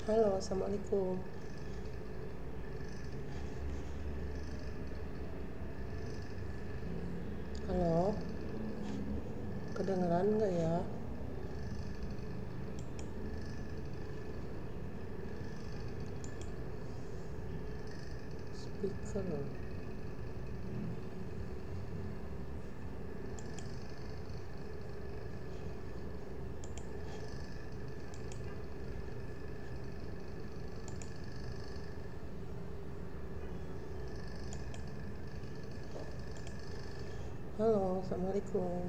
Halo, assalamualaikum. Halo, kedengeran nggak ya? Speaker. Halo, assalamualaikum.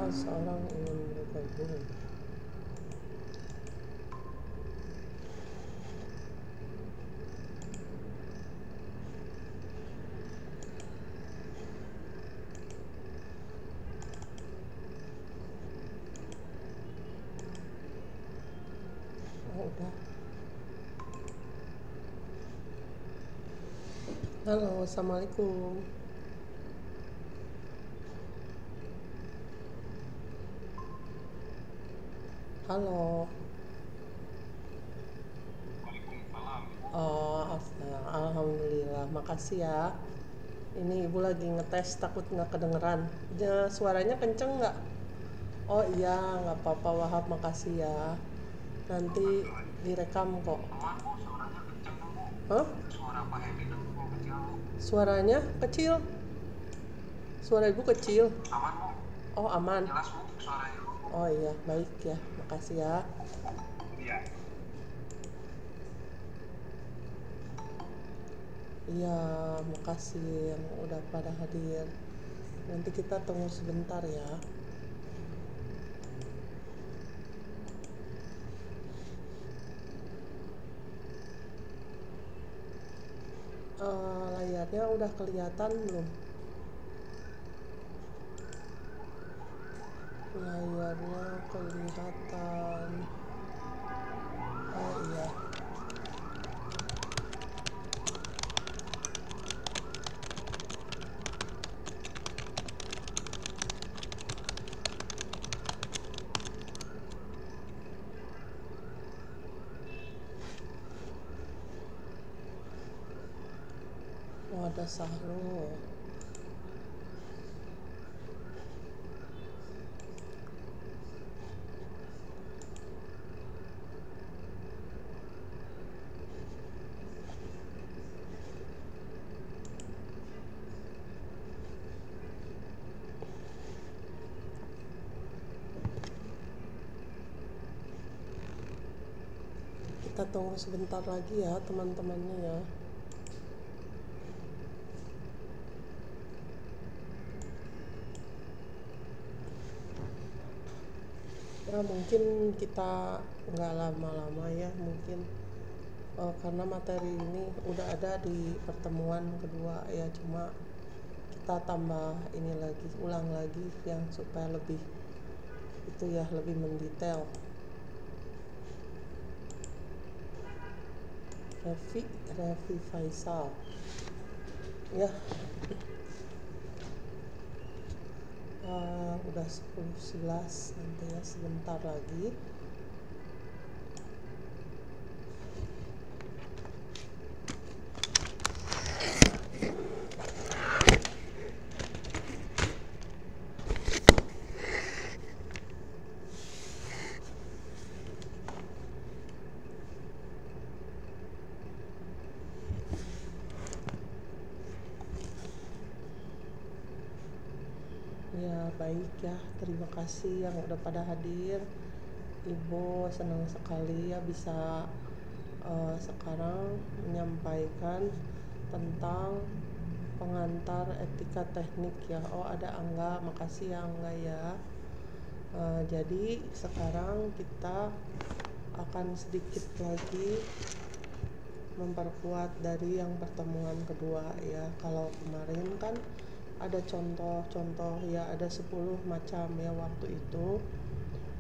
Seorang ingin bergabung. Udah. Halo, assalamualaikum. Halo. Oh, alhamdulillah. Makasih ya. Ini ibu lagi ngetes, takut nggak kedengeran. Suaranya kenceng nggak? Oh iya, nggak apa-apa Wahab, makasih ya. Nanti direkam kok. Hah? Suaranya kecil? Suara ibu kecil? Oh aman. Oh iya, baik ya, makasih ya. Iya, makasih yang udah pada hadir. Nanti kita tunggu sebentar ya. Layarnya udah kelihatan belum? Layarnya kelihatan. Oh iya. Oh ada Sahrul. Kita tunggu sebentar lagi ya teman-temannya ya. Ya mungkin kita nggak lama-lama ya, mungkin karena materi ini udah ada di pertemuan kedua ya, cuma kita tambah ini lagi, ulang lagi yang supaya lebih itu ya, lebih mendetail. Revi Faisal ya. Udah 10.11 nanti ya, sebentar lagi. Ya baik ya, terima kasih yang udah pada hadir. Ibu senang sekali ya bisa sekarang menyampaikan tentang pengantar etika teknik ya. Oh ada Angga, makasih ya Angga ya. Jadi sekarang kita akan sedikit lagi memperkuat dari yang pertemuan kedua ya. Kalau kemarin kan ada contoh-contoh ya, ada 10 macam ya waktu itu.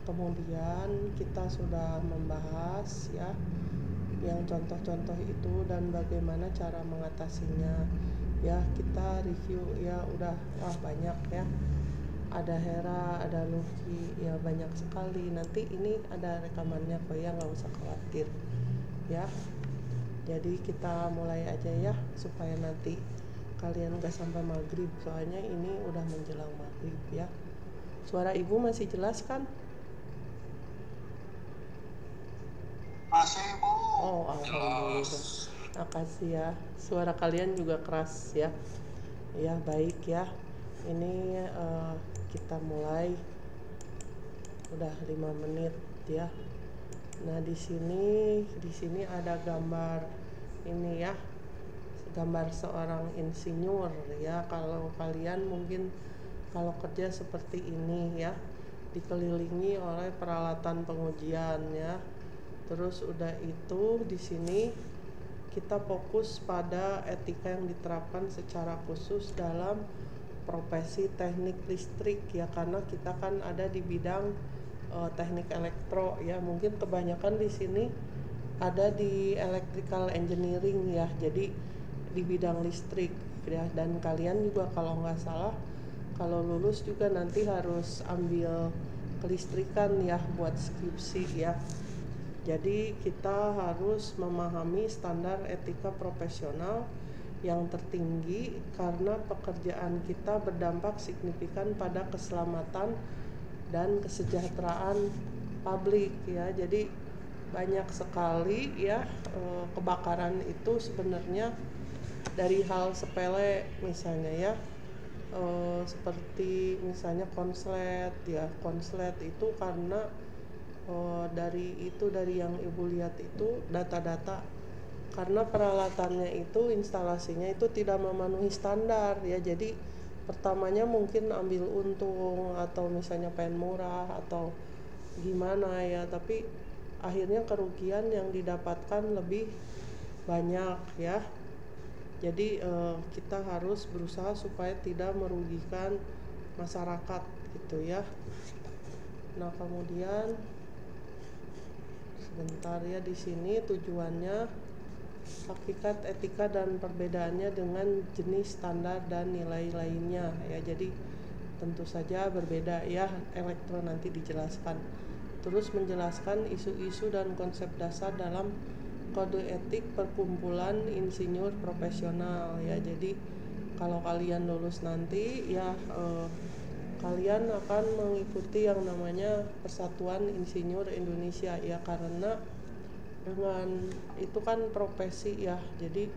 Kemudian kita sudah membahas ya yang contoh-contoh itu dan bagaimana cara mengatasinya. Ya, kita review ya, udah banyak ya. Ada Hera, ada Lucky, ya banyak sekali. Nanti ini ada rekamannya kok ya, nggak usah khawatir ya. Jadi kita mulai aja ya, supaya nanti kalian gak sampai maghrib, soalnya ini udah menjelang maghrib ya. Suara ibu masih jelas kan? Masih, Bu. Oh, alhamdulillah. Jelas. Makasih ya. Suara kalian juga keras ya. Ya, baik ya. Ini kita mulai. Udah 5 menit ya. Nah, di sini ada gambar ini ya. Gambar seorang insinyur ya. Kalau kalian mungkin kalau kerja seperti ini ya, dikelilingi oleh peralatan pengujian ya. Terus udah itu di sini kita fokus pada etika yang diterapkan secara khusus dalam profesi teknik listrik ya, karena kita kan ada di bidang teknik elektro ya. Mungkin kebanyakan di sini ada di electrical engineering ya, jadi di bidang listrik ya. Dan kalian juga kalau nggak salah kalau lulus juga nanti harus ambil kelistrikan ya buat skripsi ya. Jadi kita harus memahami standar etika profesional yang tertinggi karena pekerjaan kita berdampak signifikan pada keselamatan dan kesejahteraan publik ya. Jadi banyak sekali ya kebakaran itu sebenarnya dari hal sepele, misalnya ya seperti misalnya konslet ya. Konslet itu karena dari yang ibu lihat itu data-data, karena peralatannya itu instalasinya itu tidak memenuhi standar ya. Jadi pertamanya mungkin ambil untung atau misalnya pengen murah atau gimana ya, tapi akhirnya kerugian yang didapatkan lebih banyak ya. Jadi kita harus berusaha supaya tidak merugikan masyarakat gitu ya. Nah, kemudian sebentar ya, di sini tujuannya hakikat etika dan perbedaannya dengan jenis standar dan nilai lainnya ya. Jadi tentu saja berbeda ya, elektro nanti dijelaskan. Terus menjelaskan isu-isu dan konsep dasar dalam kode etik perkumpulan insinyur profesional ya. Jadi kalau kalian lulus nanti ya kalian akan mengikuti yang namanya Persatuan Insinyur Indonesia ya, karena dengan itu kan profesi ya. Jadi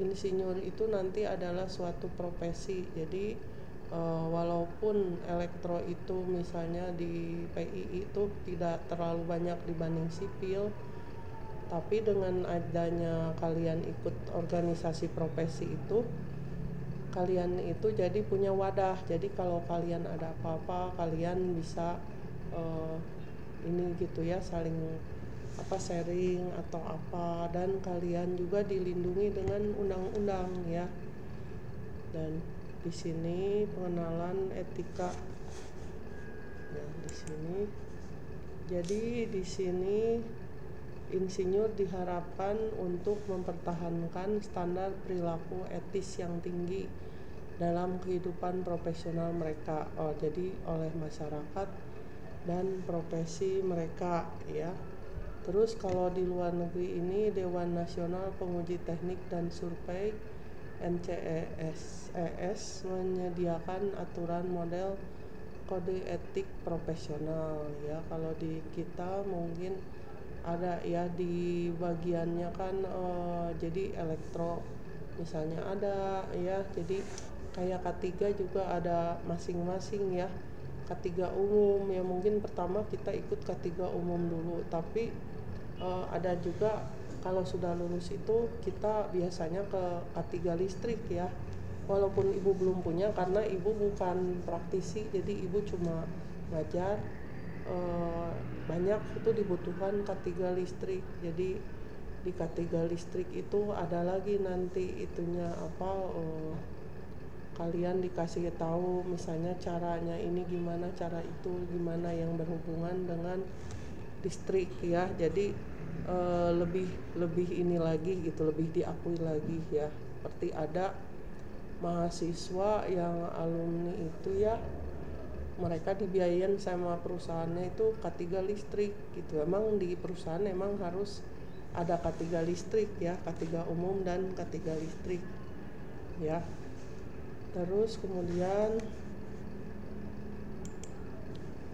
insinyur itu nanti adalah suatu profesi. Jadi walaupun elektro itu misalnya di PI itu tidak terlalu banyak dibanding sipil, tapi dengan adanya kalian ikut organisasi profesi itu, kalian itu jadi punya wadah. Jadi kalau kalian ada apa-apa kalian bisa ini gitu ya, saling sharing atau apa, dan kalian juga dilindungi dengan undang-undang ya. Dan di sini pengenalan etika ya, di sini. Jadi di sini insinyur diharapkan untuk mempertahankan standar perilaku etis yang tinggi dalam kehidupan profesional mereka. Jadi oleh masyarakat dan profesi mereka ya. Terus kalau di luar negeri ini Dewan Nasional Penguji Teknik dan Survei NCES menyediakan aturan model kode etik profesional ya. Kalau di kita mungkin ada ya di bagiannya kan jadi elektro misalnya ada ya. Jadi kayak K3 juga ada masing-masing ya. K3 umum ya, mungkin pertama kita ikut K3 umum dulu, tapi ada juga kalau sudah lulus itu kita biasanya ke K3 listrik ya. Walaupun ibu belum punya karena ibu bukan praktisi, jadi ibu cuma ngajar. Banyak itu dibutuhkan K3 listrik. Jadi di K3 listrik itu ada lagi nanti itunya kalian dikasih tahu misalnya caranya ini gimana, cara itu gimana yang berhubungan dengan listrik ya. Jadi lebih ini lagi gitu, lebih diakui lagi ya. Seperti ada mahasiswa yang alumni itu ya, mereka dibiayain sama perusahaannya itu K3 listrik gitu. Emang di perusahaan emang harus ada K3 listrik ya, K3 umum dan K3 listrik ya. Terus kemudian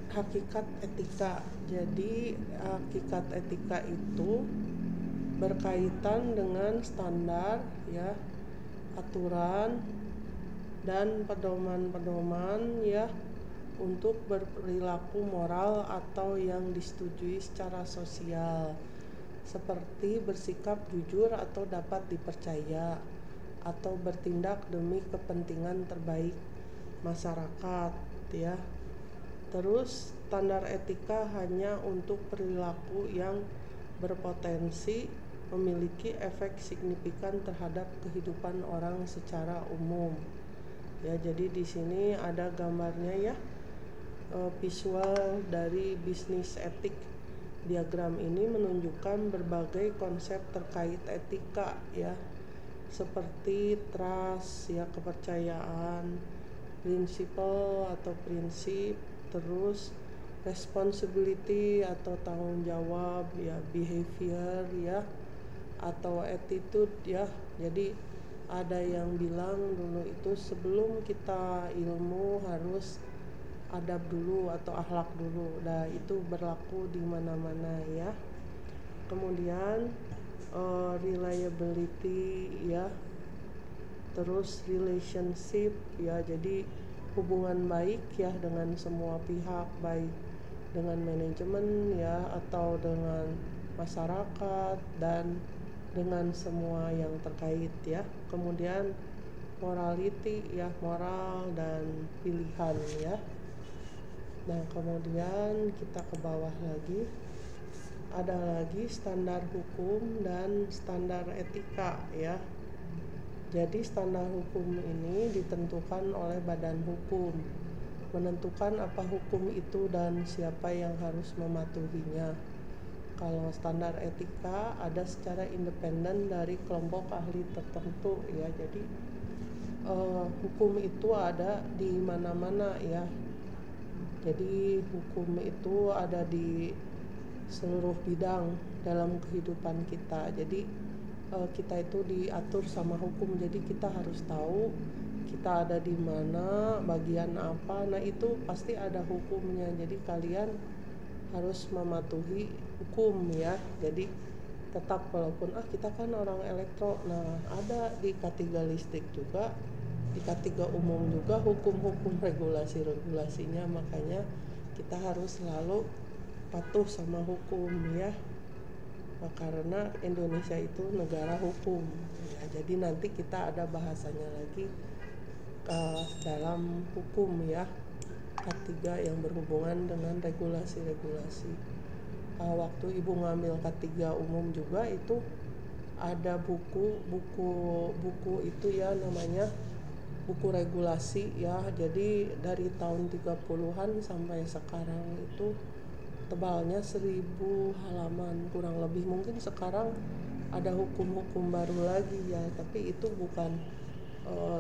hakikat etika. Jadi hakikat etika itu berkaitan dengan standar ya, aturan dan pedoman-pedoman ya untuk berperilaku moral atau yang disetujui secara sosial, seperti bersikap jujur atau dapat dipercaya, atau bertindak demi kepentingan terbaik masyarakat ya. Terus standar etika hanya untuk perilaku yang berpotensi memiliki efek signifikan terhadap kehidupan orang secara umum. Ya, jadi di sini ada gambarnya ya, visual dari bisnis etik. Diagram ini menunjukkan berbagai konsep terkait etika ya, seperti trust ya, kepercayaan, principle atau prinsip, terus responsibility atau tanggung jawab ya, behavior ya, atau attitude ya. Jadi ada yang bilang dulu itu sebelum kita ilmu harus adab dulu atau akhlak dulu. Nah, itu berlaku di mana-mana ya. Kemudian reliability ya, terus relationship ya, jadi hubungan baik ya dengan semua pihak, baik dengan manajemen ya atau dengan masyarakat dan dengan semua yang terkait ya. Kemudian morality ya, moral dan pilihan ya. Nah, kemudian kita ke bawah lagi, ada lagi standar hukum dan standar etika ya. Jadi standar hukum ini ditentukan oleh badan hukum, menentukan apa hukum itu dan siapa yang harus mematuhinya. Kalau standar etika ada secara independen dari kelompok ahli tertentu ya. Jadi hukum itu ada di mana-mana ya. Jadi hukum itu ada di seluruh bidang dalam kehidupan kita. Jadi kita itu diatur sama hukum. Jadi kita harus tahu kita ada di mana, bagian apa. Nah, itu pasti ada hukumnya. Jadi kalian harus mematuhi hukum ya. Jadi tetap walaupun kita kan orang elektro, nah ada di K3 listrik juga, di K3 umum juga hukum-hukum regulasi-regulasinya. Makanya kita harus selalu patuh sama hukum ya. Nah, karena Indonesia itu negara hukum ya. Jadi nanti kita ada bahasanya lagi dalam hukum ya, K3 yang berhubungan dengan regulasi-regulasi. Waktu ibu ngambil K3 umum juga itu ada buku itu ya, namanya buku regulasi ya. Jadi dari tahun 30-an sampai sekarang itu tebalnya 1000 halaman kurang lebih. Mungkin sekarang ada hukum-hukum baru lagi ya, tapi itu bukan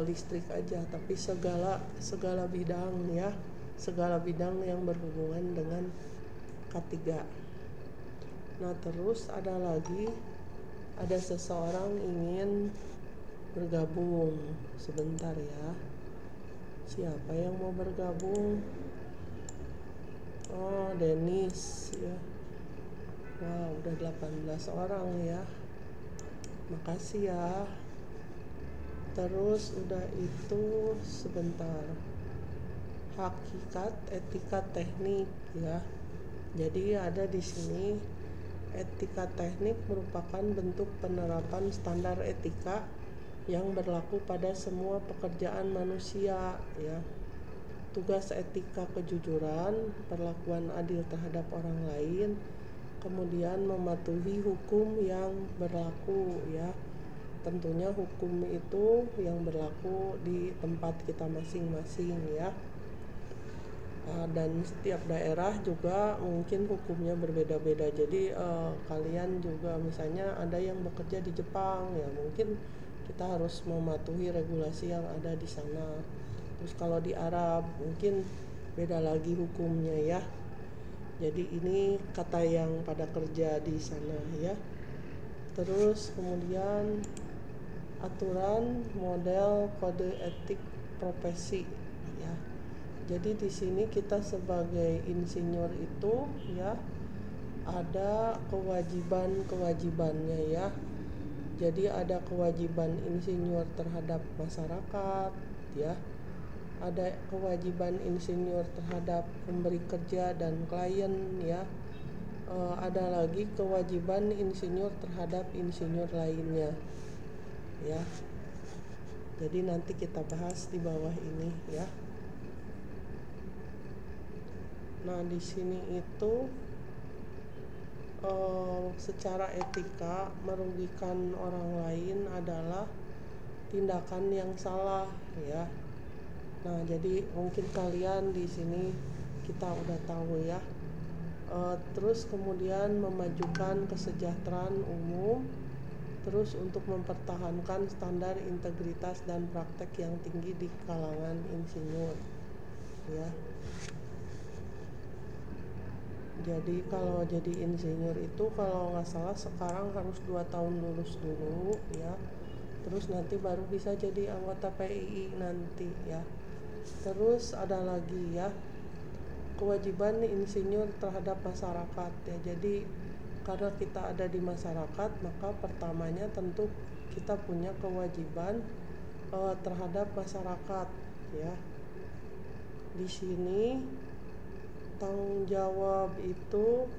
listrik aja, tapi segala bidang ya, segala bidang yang berhubungan dengan K3. Nah, terus ada lagi, ada seseorang ingin bergabung. Sebentar ya, siapa yang mau bergabung? Oh, Dennis ya. Wah, udah 18 orang ya, makasih ya. Terus udah itu, sebentar, hakikat etika teknik ya. Jadi ada di sini, etika teknik merupakan bentuk penerapan standar etika yang berlaku pada semua pekerjaan manusia ya. Tugas etika kejujuran, perlakuan adil terhadap orang lain, kemudian mematuhi hukum yang berlaku ya, tentunya hukum itu yang berlaku di tempat kita masing-masing ya. Dan setiap daerah juga mungkin hukumnya berbeda-beda. Jadi kalian juga misalnya ada yang bekerja di Jepang ya, mungkin kita harus mematuhi regulasi yang ada di sana. Terus kalau di Arab mungkin beda lagi hukumnya ya. Jadi ini kata yang pada kerja di sana ya. Terus kemudian aturan model kode etik profesi ya. Jadi di sini kita sebagai insinyur itu ya ada kewajibannya ya. Jadi ada kewajiban insinyur terhadap masyarakat ya. Ada kewajiban insinyur terhadap pemberi kerja dan klien ya. Ada lagi kewajiban insinyur terhadap insinyur lainnya ya. Jadi nanti kita bahas di bawah ini ya. Nah, di sini itu secara etika merugikan orang lain adalah tindakan yang salah ya. Nah, jadi mungkin kalian di sini kita udah tahu ya. Terus kemudian memajukan kesejahteraan umum, terus untuk mempertahankan standar integritas dan praktek yang tinggi di kalangan insinyur ya. Jadi kalau jadi insinyur itu kalau nggak salah sekarang harus 2 tahun lulus dulu ya. Terus nanti baru bisa jadi anggota PII nanti ya. Terus ada lagi ya, kewajiban insinyur terhadap masyarakat ya. Jadi karena kita ada di masyarakat, maka pertamanya tentu kita punya kewajiban terhadap masyarakat ya. Di sini tanggung jawab itu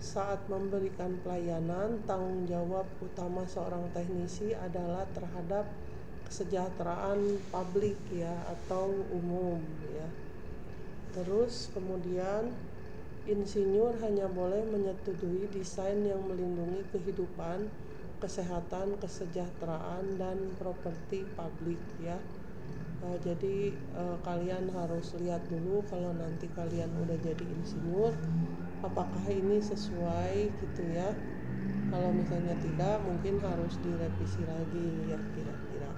saat memberikan pelayanan, tanggung jawab utama seorang teknisi adalah terhadap kesejahteraan publik ya atau umum ya. Terus kemudian insinyur hanya boleh menyetujui desain yang melindungi kehidupan, kesehatan, kesejahteraan dan properti publik ya. Jadi kalian harus lihat dulu kalau nanti kalian udah jadi insinyur apakah ini sesuai gitu ya. Kalau misalnya tidak, mungkin harus direvisi lagi ya kira-kira.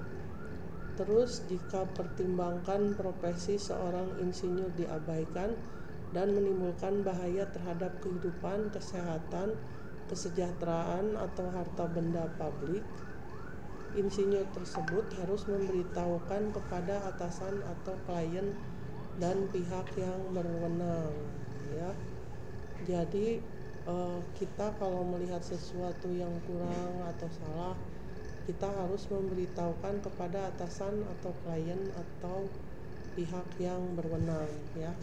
Terus jika pertimbangkan profesi seorang insinyur diabaikan dan menimbulkan bahaya terhadap kehidupan, kesehatan, kesejahteraan atau harta benda publik, insinyur tersebut harus memberitahukan kepada atasan atau klien dan pihak yang berwenang ya. Jadi kita kalau melihat sesuatu yang kurang atau salah, kita harus memberitahukan kepada atasan atau klien atau pihak yang berwenang ya.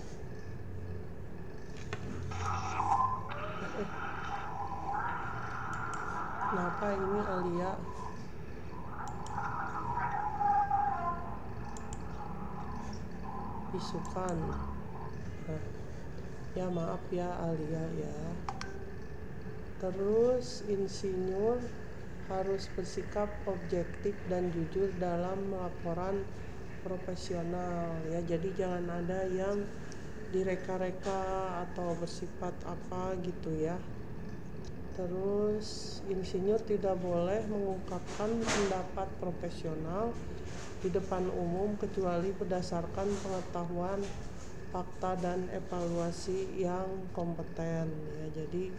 Kenapa ini Alia? Isukan. Nah, ya maaf ya Alia ya. Terus insinyur harus bersikap objektif dan jujur dalam laporan profesional ya. Jadi jangan ada yang direka-reka atau bersifat apa gitu ya. Terus insinyur tidak boleh mengungkapkan pendapat profesional di depan umum kecuali berdasarkan pengetahuan, fakta dan evaluasi yang kompeten ya. Jadi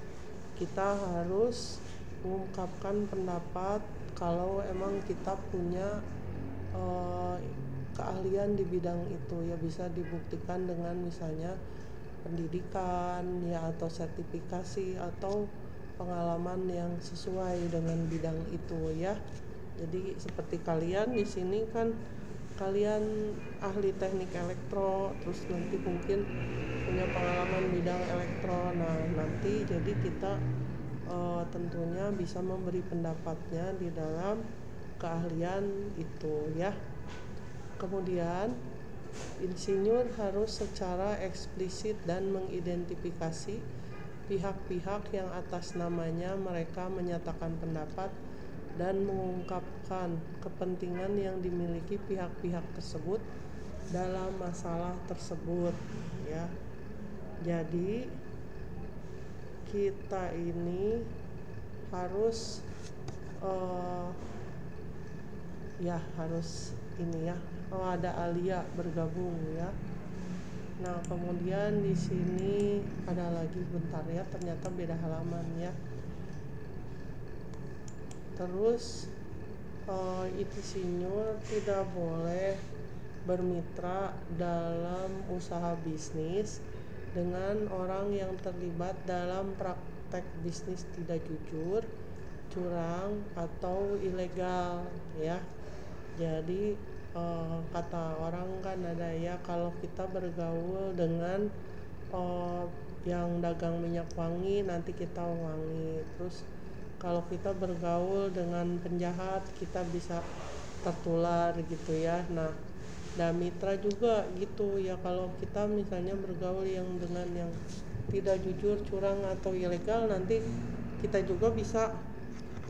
kita harus mengungkapkan pendapat kalau emang kita punya keahlian di bidang itu ya, bisa dibuktikan dengan misalnya pendidikan ya atau sertifikasi atau pengalaman yang sesuai dengan bidang itu ya. Jadi seperti kalian di sini kan kalian ahli teknik elektro, terus nanti mungkin punya pengalaman bidang elektro. Nah, nanti jadi kita tentunya bisa memberi pendapatnya di dalam keahlian itu ya. Kemudian insinyur harus secara eksplisit dan mengidentifikasi pihak-pihak yang atas namanya mereka menyatakan pendapat dan mengungkapkan kepentingan yang dimiliki pihak-pihak tersebut dalam masalah tersebut ya. Jadi kita ini harus harus ini ya. Ada Alia bergabung ya. Nah, kemudian di sini ada lagi, bentar ya, ternyata beda halaman ya. Terus insinyur tidak boleh bermitra dalam usaha bisnis dengan orang yang terlibat dalam praktek bisnis tidak jujur, curang atau ilegal ya. Jadi kata orang kan ada ya, kalau kita bergaul dengan yang dagang minyak wangi nanti kita wangi. Terus kalau kita bergaul dengan penjahat kita bisa tertular gitu ya. Nah, dan mitra juga gitu ya, kalau kita misalnya bergaul dengan yang tidak jujur, curang atau ilegal, nanti kita juga bisa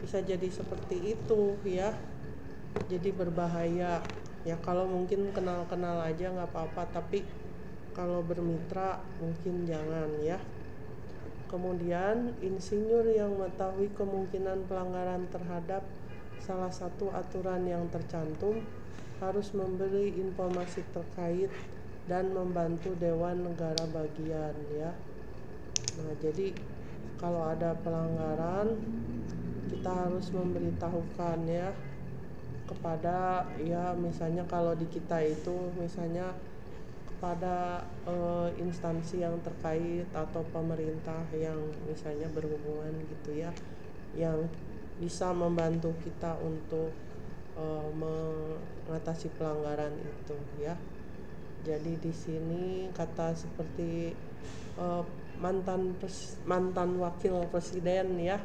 jadi seperti itu ya. Jadi berbahaya ya. Kalau mungkin kenal-kenal aja nggak apa-apa, tapi kalau bermitra mungkin jangan ya. Kemudian insinyur yang mengetahui kemungkinan pelanggaran terhadap salah satu aturan yang tercantum harus memberi informasi terkait dan membantu Dewan Negara Bagian ya. Nah, jadi kalau ada pelanggaran kita harus memberitahukan ya kepada ya, misalnya kalau di kita itu misalnya kepada instansi yang terkait atau pemerintah yang misalnya berhubungan gitu ya, yang bisa membantu kita untuk mengatasi pelanggaran itu ya. Jadi di sini kata seperti mantan wakil presiden ya,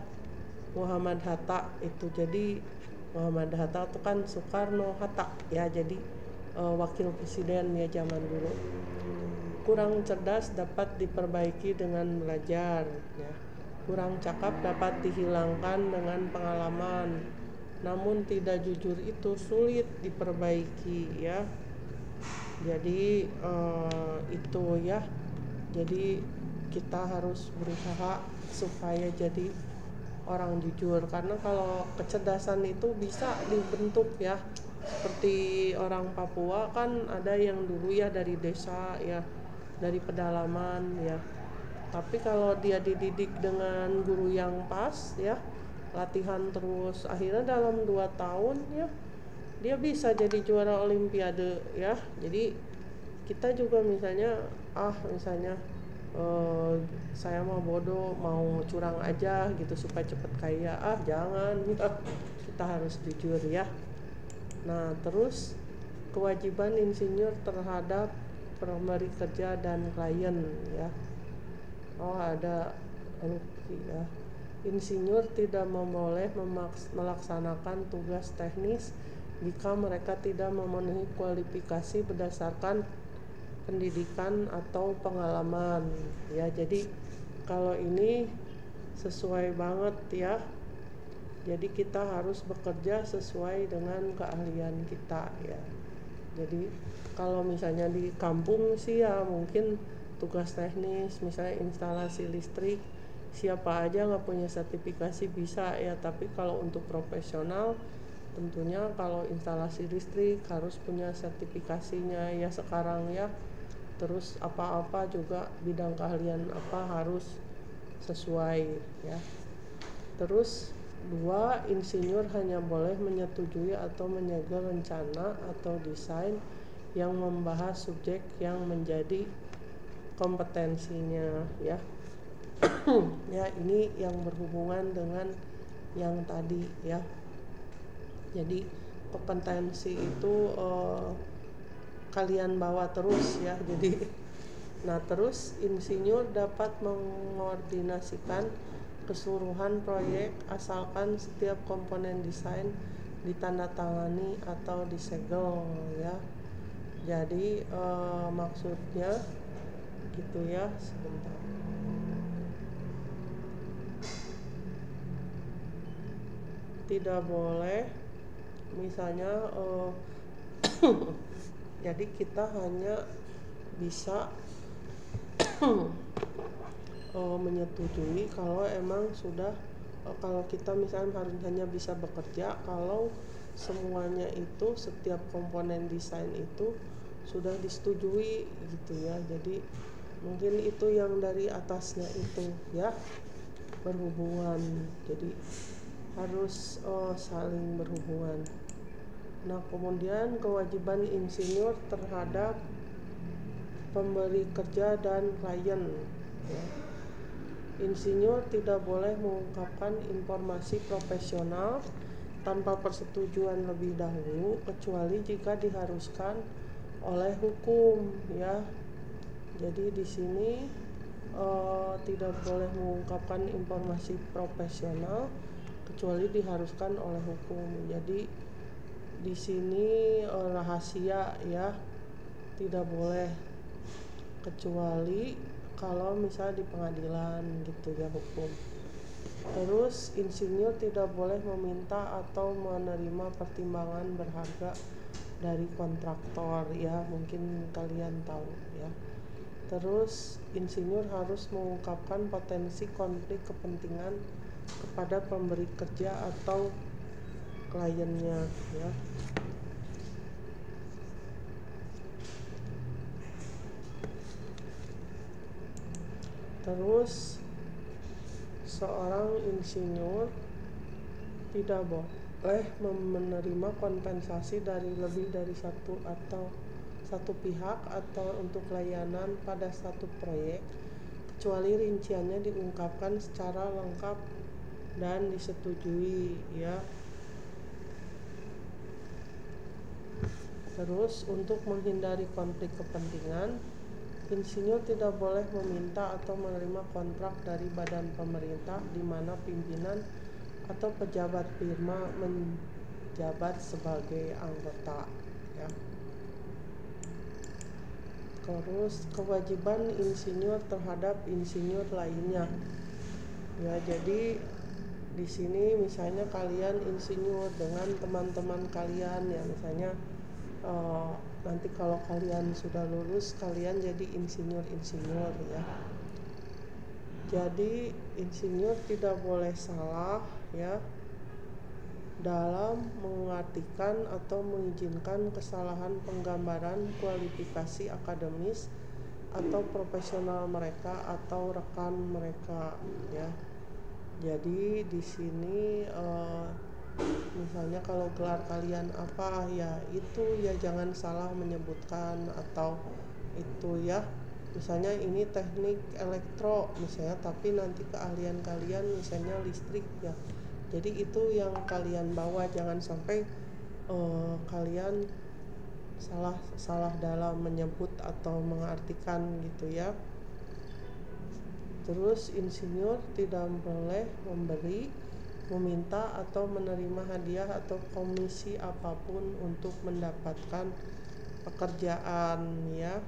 Muhammad Hatta itu. Jadi Muhammad Hatta itu kan Soekarno Hatta ya, jadi wakil presiden ya zaman dulu. Kurang cerdas dapat diperbaiki dengan belajar ya. Kurang cakap dapat dihilangkan dengan pengalaman. Namun tidak jujur itu sulit diperbaiki ya. Jadi itu ya. Jadi kita harus berusaha supaya jadi orang jujur, karena kalau kecerdasan itu bisa dibentuk ya. Seperti orang Papua kan ada yang dulu ya dari desa ya, dari pedalaman ya. Tapi kalau dia dididik dengan guru yang pas ya, latihan terus, akhirnya dalam 2 tahun ya dia bisa jadi juara olimpiade ya. Jadi kita juga misalnya saya mau bodoh, mau curang aja gitu supaya cepet kaya, jangan ya. Kita harus jujur ya. Nah, terus kewajiban insinyur terhadap pemberi kerja dan klien ya. Ada ya. Insinyur tidak boleh melaksanakan tugas teknis jika mereka tidak memenuhi kualifikasi berdasarkan pendidikan atau pengalaman ya. Jadi kalau ini sesuai banget ya. Jadi kita harus bekerja sesuai dengan keahlian kita ya. Jadi kalau misalnya di kampung sih ya mungkin tugas teknis, misalnya instalasi listrik, siapa aja nggak punya sertifikasi bisa ya. Tapi kalau untuk profesional tentunya kalau instalasi listrik harus punya sertifikasinya ya sekarang ya. Terus apa-apa juga bidang keahlian apa harus sesuai ya. Terus 2, insinyur hanya boleh menyetujui atau menyegel rencana atau desain yang membahas subjek yang menjadi kompetensinya ya. Ya, ini yang berhubungan dengan yang tadi ya. Jadi kompetensi itu kalian bawa terus ya. Jadi nah, terus insinyur dapat mengordinasikan keseluruhan proyek asalkan setiap komponen desain ditandatangani atau disegel ya. Jadi maksudnya gitu ya. Sebentar. tidak boleh misalnya jadi kita hanya bisa menyetujui kalau emang sudah kalau kita misalnya hanya bisa bekerja kalau semuanya itu setiap komponen desain itu sudah disetujui gitu ya. Jadi mungkin itu yang dari atasnya itu ya berhubungan, jadi harus saling berhubungan. Nah, kemudian kewajiban insinyur terhadap pemberi kerja dan klien ya. Insinyur tidak boleh mengungkapkan informasi profesional tanpa persetujuan lebih dahulu kecuali jika diharuskan oleh hukum ya. Jadi di sini tidak boleh mengungkapkan informasi profesional kecuali diharuskan oleh hukum. Jadi di sini rahasia ya, tidak boleh kecuali kalau misalnya di pengadilan gitu ya hukum. Terus insinyur tidak boleh meminta atau menerima pertimbangan berharga dari kontraktor ya, mungkin kalian tahu ya. Terus insinyur harus mengungkapkan potensi konflik kepentingan kepada pemberi kerja atau kliennya ya. Terus seorang insinyur tidak boleh menerima kompensasi dari lebih dari satu pihak atau untuk layanan pada satu proyek kecuali rinciannya diungkapkan secara lengkap dan disetujui ya. Terus untuk menghindari konflik kepentingan, insinyur tidak boleh meminta atau menerima kontrak dari badan pemerintah di mana pimpinan atau pejabat firma menjabat sebagai anggota ya. Terus kewajiban insinyur terhadap insinyur lainnya ya. Jadi di sini misalnya kalian insinyur dengan teman-teman kalian ya, misalnya nanti kalau kalian sudah lulus kalian jadi insinyur ya. Jadi insinyur tidak boleh salah ya dalam mengartikan atau mengizinkan kesalahan penggambaran kualifikasi akademis atau profesional mereka atau rekan mereka ya. Jadi di sini misalnya kalau gelar kalian apa ya itu ya jangan salah menyebutkan atau itu ya. Misalnya ini teknik elektro misalnya tapi nanti keahlian kalian misalnya listrik ya. Jadi itu yang kalian bawa, jangan sampai kalian salah dalam menyebut atau mengartikan gitu ya. Terus insinyur tidak boleh memberi, meminta atau menerima hadiah atau komisi apapun untuk mendapatkan pekerjaan ya.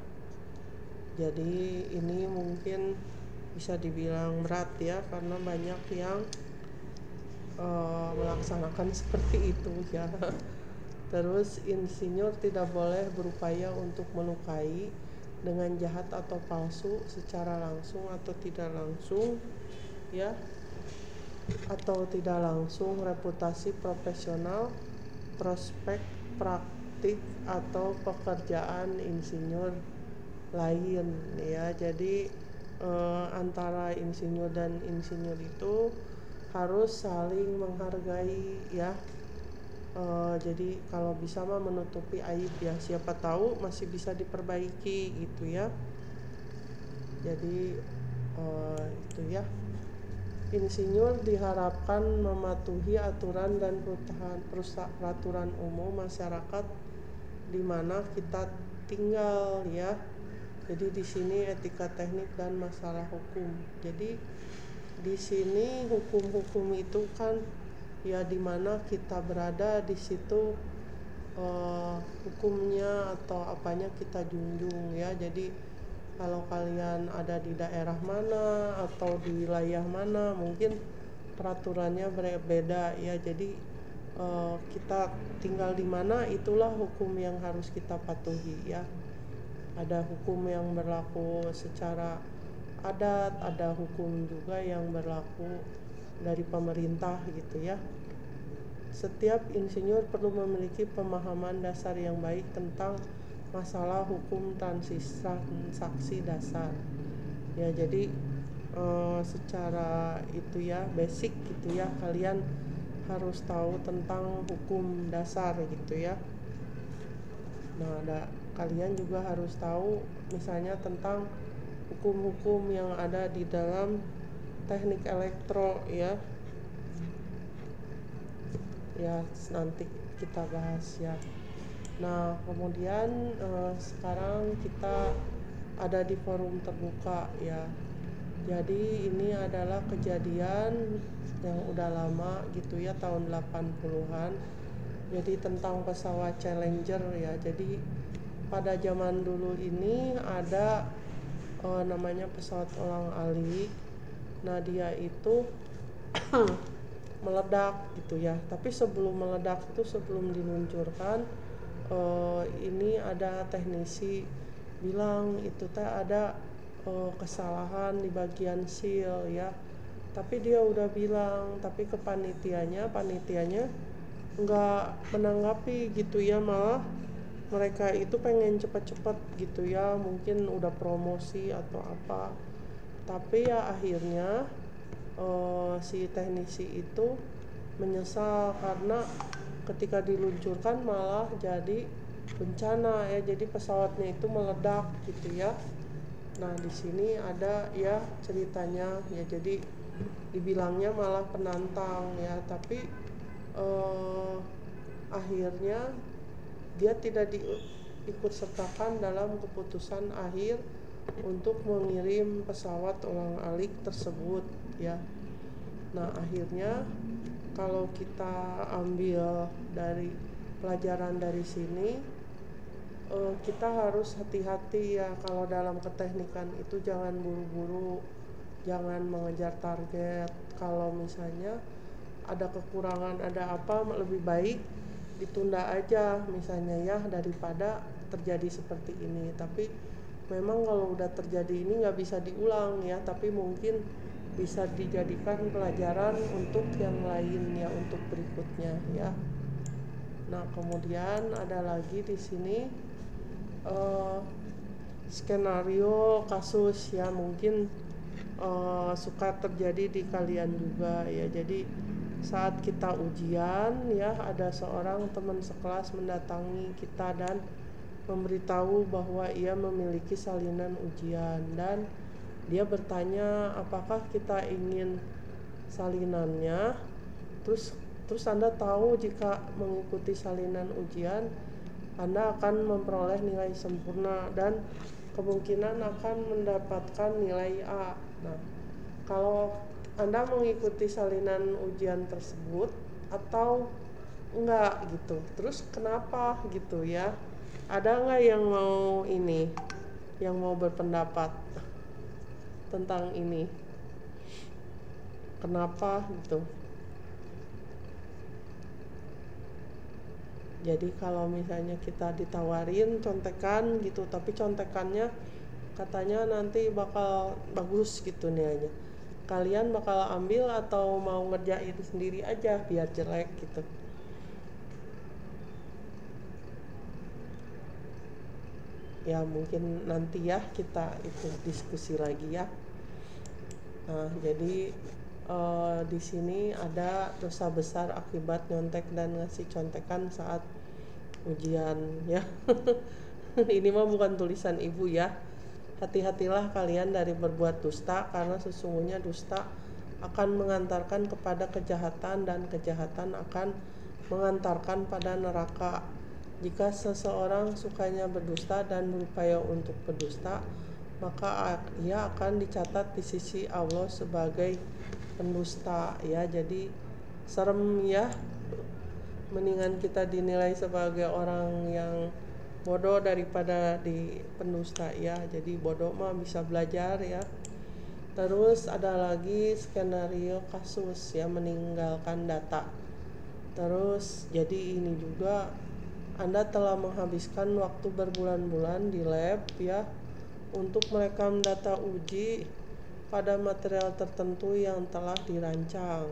Jadi ini mungkin bisa dibilang berat ya karena banyak yang melaksanakan seperti itu ya. Terus insinyur tidak boleh berupaya untuk melukai dengan jahat atau palsu secara langsung atau tidak langsung ya, atau tidak langsung reputasi profesional, prospek praktik atau pekerjaan insinyur lain ya. Jadi antara insinyur dan insinyur itu harus saling menghargai ya. Jadi kalau bisa mah menutupi aib ya, siapa tahu masih bisa diperbaiki gitu ya. Jadi itu ya. Insinyur diharapkan mematuhi aturan dan peraturan umum masyarakat di mana kita tinggal ya. Jadi di sini etika teknik dan masalah hukum. Jadi di sini hukum-hukum itu kan ya di mana kita berada di situ hukumnya atau apanya kita junjung ya. Jadi kalau kalian ada di daerah mana atau di wilayah mana mungkin peraturannya berbeda ya. Jadi kita tinggal di mana, itulah hukum yang harus kita patuhi ya. Ada hukum yang berlaku secara adat, ada hukum juga yang berlaku dari pemerintah gitu ya. Setiap insinyur perlu memiliki pemahaman dasar yang baik tentang masalah hukum transaksi dasar ya. Jadi secara itu ya, basic gitu ya, kalian harus tahu tentang hukum dasar gitu ya. Nah, kalian juga harus tahu misalnya tentang hukum-hukum yang ada di dalam teknik elektro ya. Ya, nanti kita bahas ya. Nah, kemudian sekarang kita ada di forum terbuka ya. Jadi ini adalah kejadian yang udah lama gitu ya, tahun 80-an. Jadi tentang pesawat Challenger ya. Jadi pada zaman dulu ini ada namanya pesawat ulang-alik. Nah, dia itu meledak gitu ya. Tapi sebelum meledak itu, sebelum diluncurkan, ini ada teknisi bilang itu ada kesalahan di bagian seal ya. Tapi dia udah bilang, tapi ke panitianya nggak menanggapi gitu ya, malah mereka itu pengen cepet-cepet gitu ya, mungkin udah promosi atau apa. Tapi ya akhirnya si teknisi itu menyesal karena ketika diluncurkan malah jadi bencana ya, jadi pesawatnya itu meledak gitu ya. Nah, di sini ada ya ceritanya ya, jadi dibilangnya malah penantang ya, tapi akhirnya dia tidak diikut sertakan dalam keputusan akhir untuk mengirim pesawat ulang-alik tersebut ya. Nah, akhirnya kalau kita ambil dari pelajaran dari sini, kita harus hati-hati ya kalau dalam keteknikan itu, jangan buru-buru, jangan mengejar target. Kalau misalnya ada kekurangan, ada apa, lebih baik ditunda aja misalnya ya, daripada terjadi seperti ini. Tapi memang kalau udah terjadi ini nggak bisa diulang ya, tapi mungkin bisa dijadikan pelajaran untuk yang lain ya, untuk berikutnya ya. Nah, kemudian ada lagi di sini skenario kasus ya, mungkin suka terjadi di kalian juga ya. Jadi saat kita ujian ya, ada seorang teman sekelas mendatangi kita dan memberitahu bahwa ia memiliki salinan ujian, dan dia bertanya apakah kita ingin salinannya. Terus Anda tahu jika mengikuti salinan ujian Anda akan memperoleh nilai sempurna dan kemungkinan akan mendapatkan nilai A. Nah, kalau Anda mengikuti salinan ujian tersebut atau enggak gitu, terus kenapa gitu ya? Ada enggak yang mau berpendapat tentang ini? Kenapa gitu? Jadi kalau misalnya kita ditawarin contekan gitu, tapi contekannya katanya nanti bakal bagus gitu nih aja, kalian bakal ambil atau mau ngerjain sendiri aja biar jelek gitu? Ya mungkin nanti ya kita itu diskusi lagi ya. Nah, jadi di sini ada dosa besar akibat nyontek dan ngasih contekan saat ujian ya. Ini mah bukan tulisan ibu ya. Hati-hatilah kalian dari berbuat dusta, karena sesungguhnya dusta akan mengantarkan kepada kejahatan dan kejahatan akan mengantarkan pada neraka. Jika seseorang sukanya berdusta dan berupaya untuk berdusta, maka ia akan dicatat di sisi Allah sebagai pendusta ya. Jadi serem ya, mendingan kita dinilai sebagai orang yang bodoh daripada di pendusta ya. Jadi bodoh mah bisa belajar ya. Terus ada lagi skenario kasus ya, meninggalkan data. Terus jadi ini juga Anda telah menghabiskan waktu berbulan-bulan di lab ya untuk merekam data uji pada material tertentu yang telah dirancang.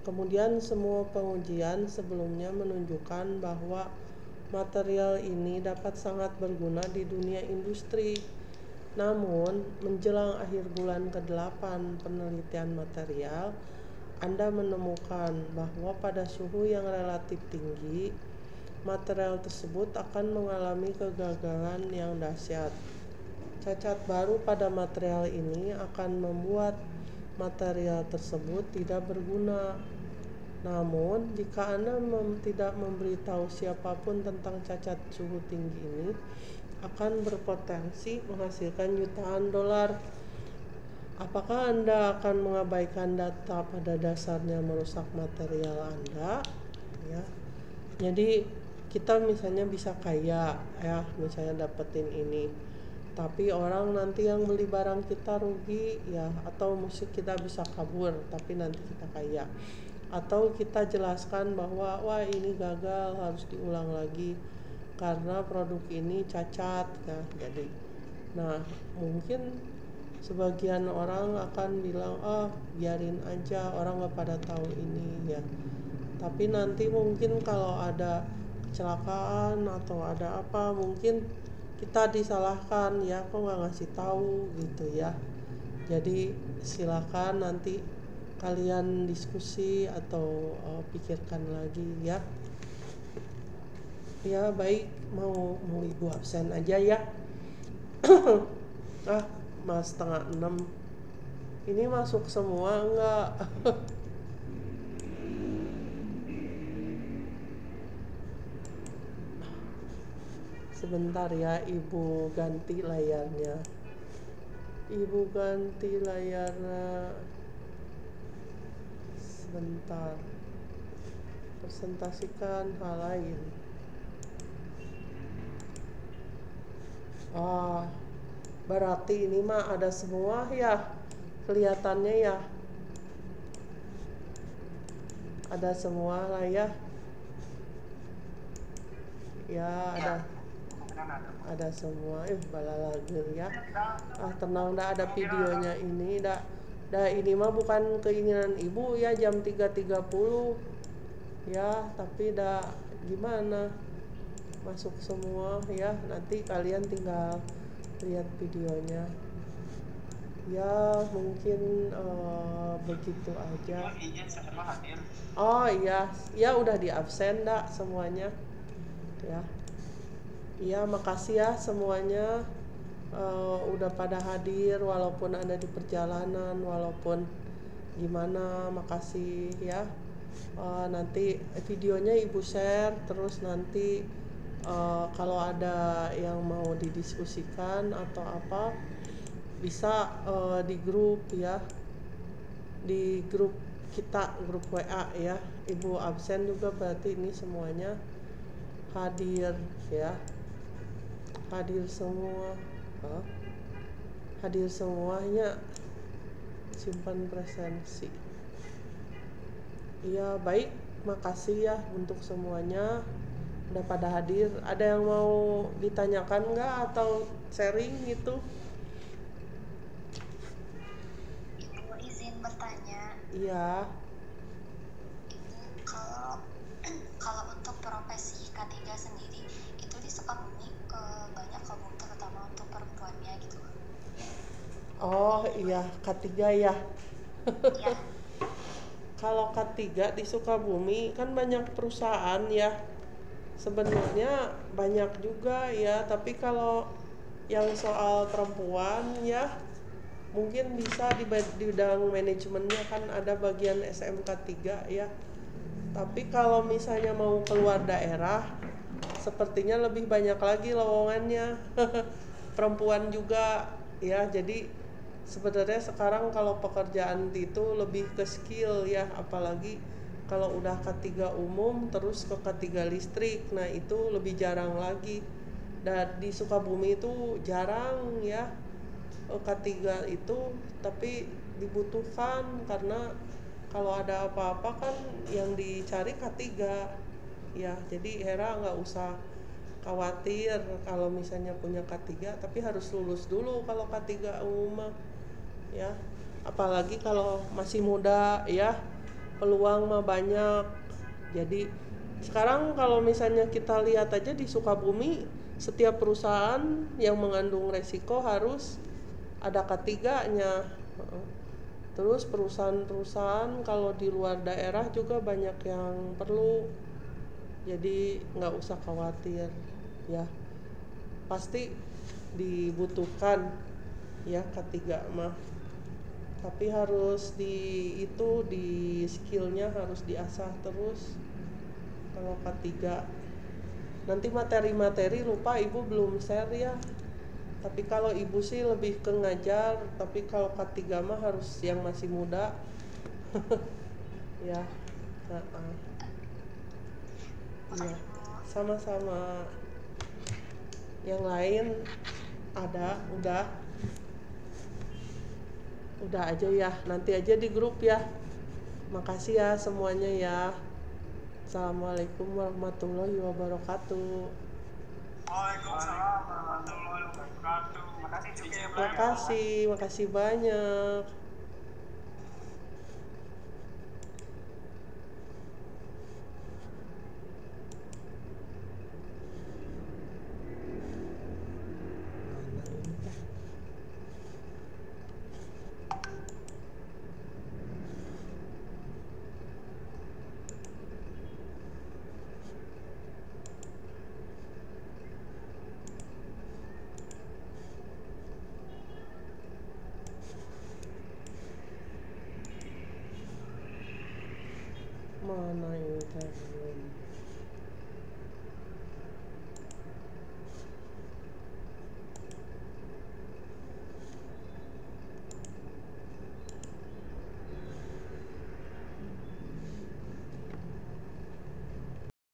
Kemudian semua pengujian sebelumnya menunjukkan bahwa material ini dapat sangat berguna di dunia industri. Namun, menjelang akhir bulan ke-8 penelitian material, Anda menemukan bahwa pada suhu yang relatif tinggi, material tersebut akan mengalami kegagalan yang dahsyat. Cacat baru pada material ini akan membuat material tersebut tidak berguna. Namun, jika Anda tidak memberitahu siapapun tentang cacat suhu tinggi ini, akan berpotensi menghasilkan jutaan dolar. Apakah Anda akan mengabaikan data pada dasarnya merusak material Anda? Ya. Jadi kita misalnya bisa kaya ya, misalnya dapetin ini. Tapi orang nanti yang beli barang kita rugi ya, atau musik kita bisa kabur tapi nanti kita kaya. Atau kita jelaskan bahwa wah ini gagal, harus diulang lagi karena produk ini cacat ya. Jadi nah, mungkin sebagian orang akan bilang biarin aja, orang gak pada tahu ini ya. Tapi nanti mungkin kalau ada kecelakaan atau ada apa, mungkin kita disalahkan ya, kok nggak ngasih tahu gitu ya. Jadi silakan nanti kalian diskusi atau pikirkan lagi ya. Ya baik, mau ibu absen aja ya. Mas 5:30. Ini masuk semua enggak? Sebentar ya, ibu ganti layarnya. Ibu ganti layarnya. Sebentar. Presentasikan hal lain. Berarti ini mah ada semua ya. Kelihatannya ya. Ada semua lah ya. Ya, ada semua. Balalager ya. Tenang, dah ada videonya ini. Dah ini mah bukan keinginan ibu ya, jam 3.30 ya, tapi dah gimana, masuk semua ya. Nanti kalian tinggal lihat videonya ya. Mungkin begitu aja. Oh iya, ya udah di absen dah semuanya ya. Iya, makasih ya semuanya udah pada hadir walaupun ada di perjalanan, walaupun gimana, makasih ya. Nanti videonya ibu share, terus nanti kalau ada yang mau didiskusikan atau apa bisa di grup ya, di grup kita, grup WA ya. Ibu absen juga berarti ini semuanya hadir ya, hadir semua, hadir semuanya, simpan presensi. Iya baik, makasih ya untuk semuanya udah pada hadir. Ada yang mau ditanyakan nggak atau sharing gitu? Ibu izin bertanya. Iya. Ibu, kalau untuk profesi K3 sendiri itu di Sukabumi banyak kaum, terutama untuk perempuannya gitu. Oh iya, K3 ya. Iya. Kalau K3 di Sukabumi kan banyak perusahaan ya. Sebenarnya banyak juga ya, tapi kalau yang soal perempuan ya mungkin bisa di bidang manajemennya, kan ada bagian SMK 3 ya. Tapi kalau misalnya mau keluar daerah, sepertinya lebih banyak lagi lowongannya. Perempuan juga ya. Jadi sebenarnya sekarang kalau pekerjaan itu lebih ke skill ya, apalagi kalau udah K3 umum terus ke K3 listrik, nah itu lebih jarang lagi. Dan di Sukabumi itu jarang ya K3 itu, tapi dibutuhkan karena kalau ada apa-apa kan yang dicari K3 ya, jadi Hera nggak usah khawatir kalau misalnya punya K3, tapi harus lulus dulu kalau K3 umum mah ya, apalagi kalau masih muda ya, peluang mah banyak. Jadi sekarang kalau misalnya kita lihat aja di Sukabumi, setiap perusahaan yang mengandung resiko harus ada K3-nya. Terus perusahaan-perusahaan kalau di luar daerah juga banyak yang perlu, jadi nggak usah khawatir ya, pasti dibutuhkan ya K3 mah, tapi harus di skillnya harus diasah terus kalau K3. Nanti materi-materi lupa ibu belum share ya, tapi kalau ibu sih lebih ke ngajar, tapi kalau K3 mah harus yang masih muda ya. Iya, sama-sama. Yang lain ada, udah aja ya, nanti aja di grup ya. Makasih ya semuanya ya. Assalamualaikum warahmatullahi wabarakatuh. Waalaikumsalam warahmatullahi wabarakatuh. Makasih juga ya, Bu. Makasih banyak. Mana ini tadi?